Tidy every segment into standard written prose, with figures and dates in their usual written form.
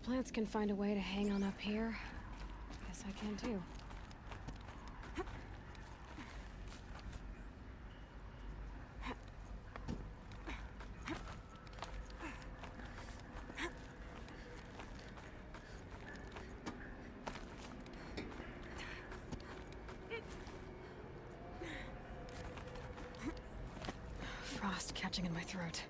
plants can find a way to hang on up here, guess I can too. Frost catching in my throat.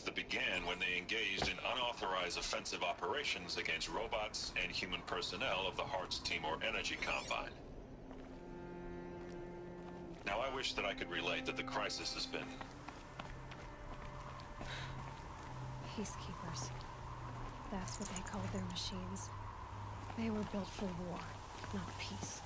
That began when they engaged in unauthorized offensive operations against robots and human personnel of the Heart's Timor Energy Combine. Now I wish that I could relate that the crisis has been... Peacekeepers. That's what they called their machines. They were built for war, not peace.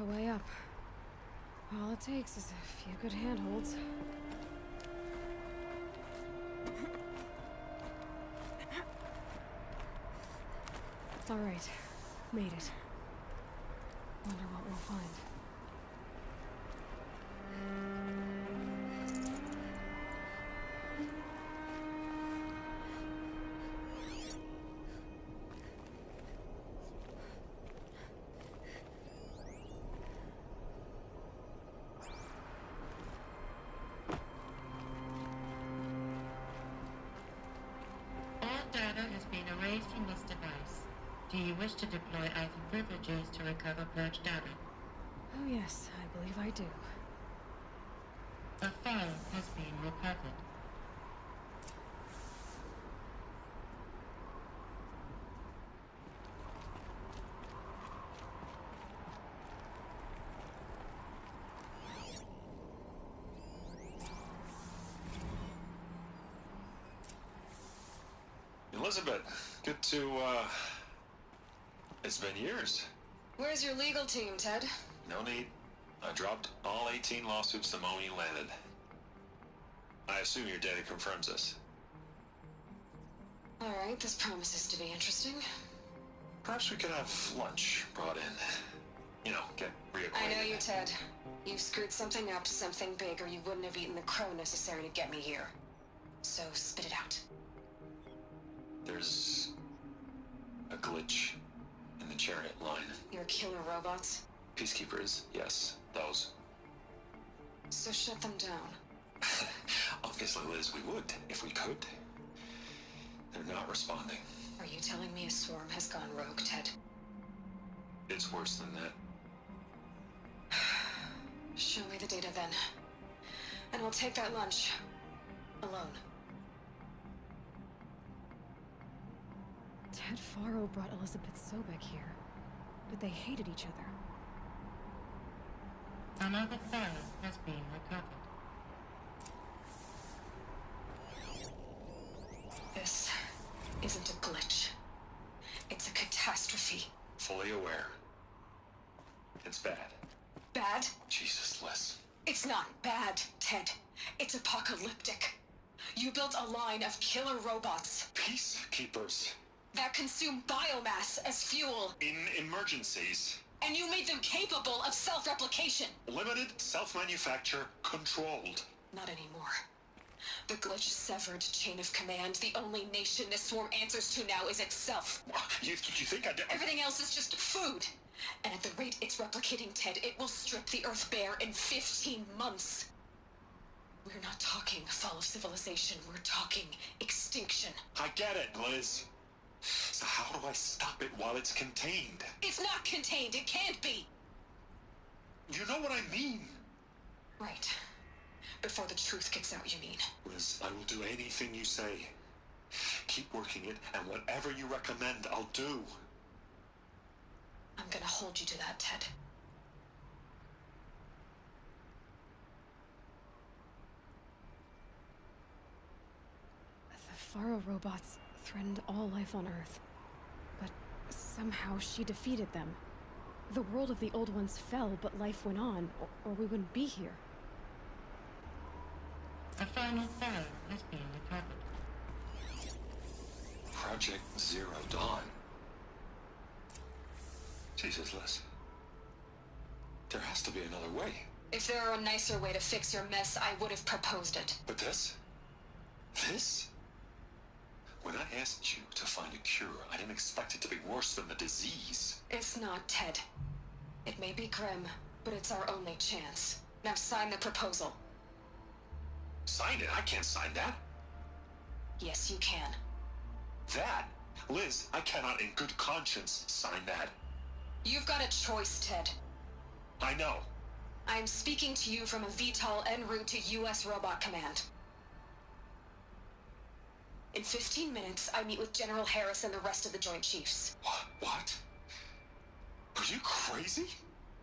a way up. All it takes is a few good handholds. All right, made it. Wonder what we'll find. All data has been erased from this device. Do you wish to deploy Alpha privileges to recover purged data? Oh yes, I believe I do. A file has been recovered. Elizabeth, good to, it's been years. Where's your legal team, Ted? No need. I dropped all 18 lawsuits the moment you landed. I assume your data confirms this. All right, this promises to be interesting. Perhaps we could have lunch brought in. You know, get reacquainted. I know you, Ted. You've screwed something up, something big, or you wouldn't have eaten the crow necessary to get me here. So spit it out. There's a glitch in the chariot line. Your killer robots? Peacekeepers, yes, those. So shut them down. Obviously, Liz, we would, if we could. They're not responding. Are you telling me a swarm has gone rogue, Ted? It's worse than that. Show me the data then. And we'll take that lunch. Alone. Ted Faro brought Elizabeth Sobek here, but they hated each other. Another file has been recovered. This isn't a glitch. It's a catastrophe. Fully aware. It's bad. Bad? Jesus, Liz. It's not bad, Ted. It's apocalyptic. You built a line of killer robots Peacekeepers. that consume biomass as fuel, In emergencies. and you made them capable of self-replication. Limited, self-manufacture, controlled. Not anymore. The glitch severed chain of command. The only nation this swarm answers to now is itself. You think I did? Everything else is just food. And at the rate it's replicating, Ted, it will strip the Earth bare in 15 months. We're not talking fall of civilization. We're talking extinction. I get it, Liz. So how do I stop it while it's contained? It's not contained. It can't be. You know what I mean. Right. Before the truth gets out, you mean? Liz, I will do anything you say. Keep working it, and whatever you recommend, I'll do. I'm gonna hold you to that, Ted. The Faro robots threatened all life on Earth, but somehow she defeated them. The world of the old ones fell, but life went on, or we wouldn't be here. A final file has been recovered. Project Zero Dawn. Jesus, Liz. There has to be another way. If there were a nicer way to fix your mess, I would have proposed it. But this? This? When I asked you to find a cure, I didn't expect it to be worse than the disease. It's not, Ted. It may be grim, but it's our only chance. Now sign the proposal. Sign it? I can't sign that. Yes, you can. That? Liz, I cannot in good conscience sign that. You've got a choice, Ted. I know. I'm speaking to you from a VTOL en route to U.S. Robot Command. In 15 minutes, I meet with General Harris and the rest of the Joint Chiefs. What? Are you crazy?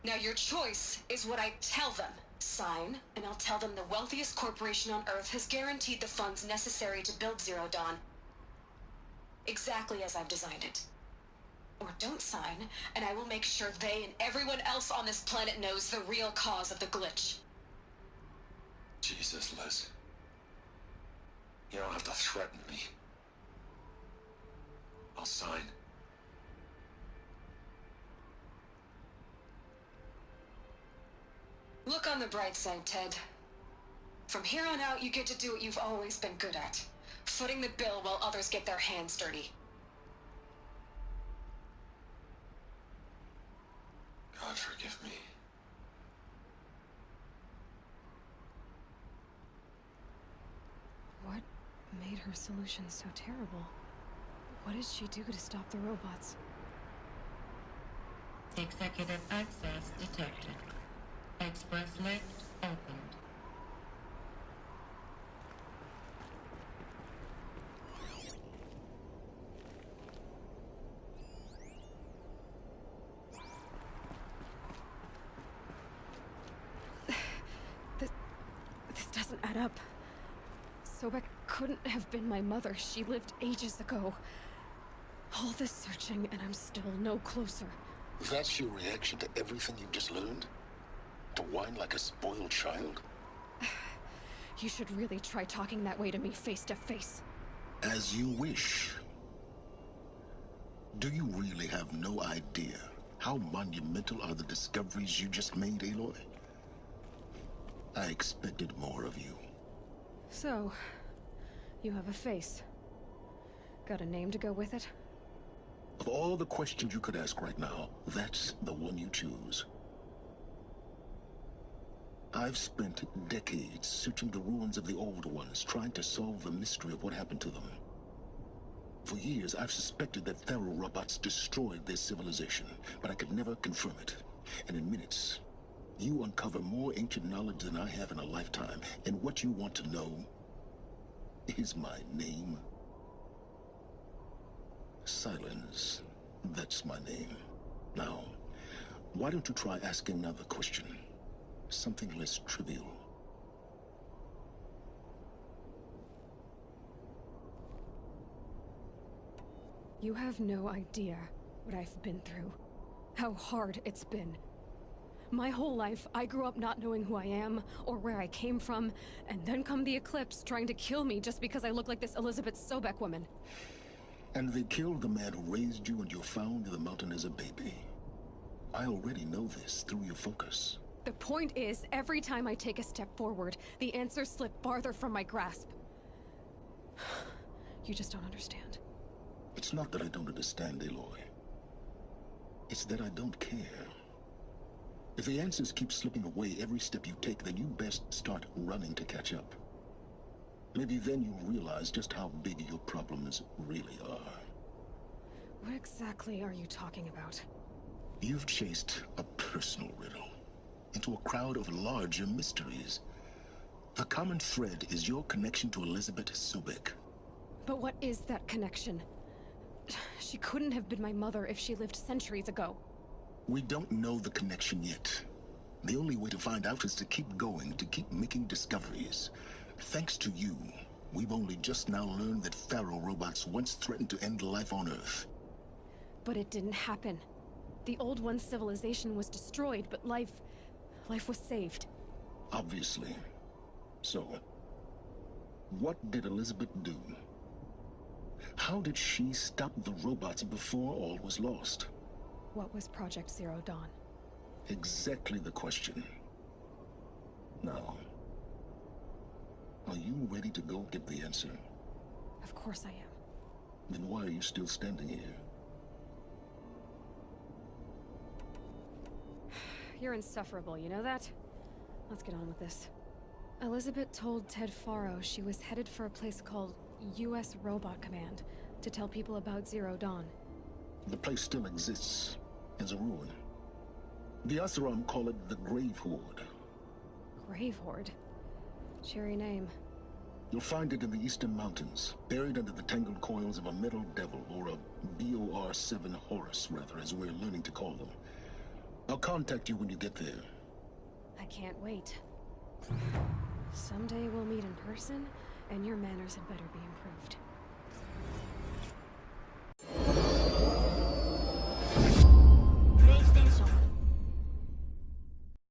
Now your choice is what I tell them. Sign, and I'll tell them the wealthiest corporation on Earth has guaranteed the funds necessary to build Zero Dawn. Exactly as I've designed it. or don't sign, and I will make sure they and everyone else on this planet knows the real cause of the glitch. Jesus, Liz. You don't have to threaten me. I'll sign. Look on the bright side, Ted. From here on out, you get to do what you've always been good at. Footing the bill while others get their hands dirty. God forgive me. What made her solution so terrible? What did she do to stop the robots? Executive access detected. Express lift opened. This doesn't add up. Sobek couldn't have been my mother. She lived ages ago. All this searching, and I'm still no closer. That's your reaction to everything you've just learned? To whine like a spoiled child? You should really try talking that way to me face to face. As you wish. Do you really have no idea how monumental are the discoveries you just made, Aloy? I expected more of you. So, you have a face. Got a name to go with it? Of all the questions you could ask right now, that's the one you choose. I've spent decades searching the ruins of the old ones, trying to solve the mystery of what happened to them. For years, I've suspected that Thero robots destroyed their civilization, but I could never confirm it. And in minutes, you uncover more ancient knowledge than I have in a lifetime, and what you want to know is my name. Silence. That's my name. Now, why don't you try asking another question? Something less trivial. You have no idea what I've been through. How hard it's been. My whole life, I grew up not knowing who I am, or where I came from, and then come the Eclipse trying to kill me just because I look like this Elizabeth Sobek woman. And they killed the man who raised you and you found in the mountain as a baby. I already know this through your focus. The point is, every time I take a step forward, the answers slip farther from my grasp. You just don't understand. It's not that I don't understand, Aloy. It's that I don't care. If the answers keep slipping away every step you take, then you best start running to catch up. Maybe then you'll realize just how big your problems really are. What exactly are you talking about? You've chased a personal riddle into a crowd of larger mysteries. The common thread is your connection to Elizabeth Sobek. But what is that connection? She couldn't have been my mother if she lived centuries ago. We don't know the connection yet. The only way to find out is to keep going, to keep making discoveries. Thanks to you, we've only just now learned that Thero robots once threatened to end life on Earth. But it didn't happen. The Old One's civilization was destroyed, but life was saved. Obviously. So, what did Elizabeth do? How did she stop the robots before all was lost? What was Project Zero Dawn? Exactly the question. Now, are you ready to go get the answer? Of course I am. Then why are you still standing here? You're insufferable, you know that? Let's get on with this. Elizabeth told Ted Faro she was headed for a place called U.S. Robot Command to tell people about Zero Dawn. The place still exists as a ruin. The Asaram call it the Grave Horde. Grave Horde? Cheery name. You'll find it in the Eastern Mountains, buried under the tangled coils of a metal devil, or a BOR-7 Horus, rather, as we're learning to call them. I'll contact you when you get there. I can't wait. Someday we'll meet in person, and your manners had better be improved.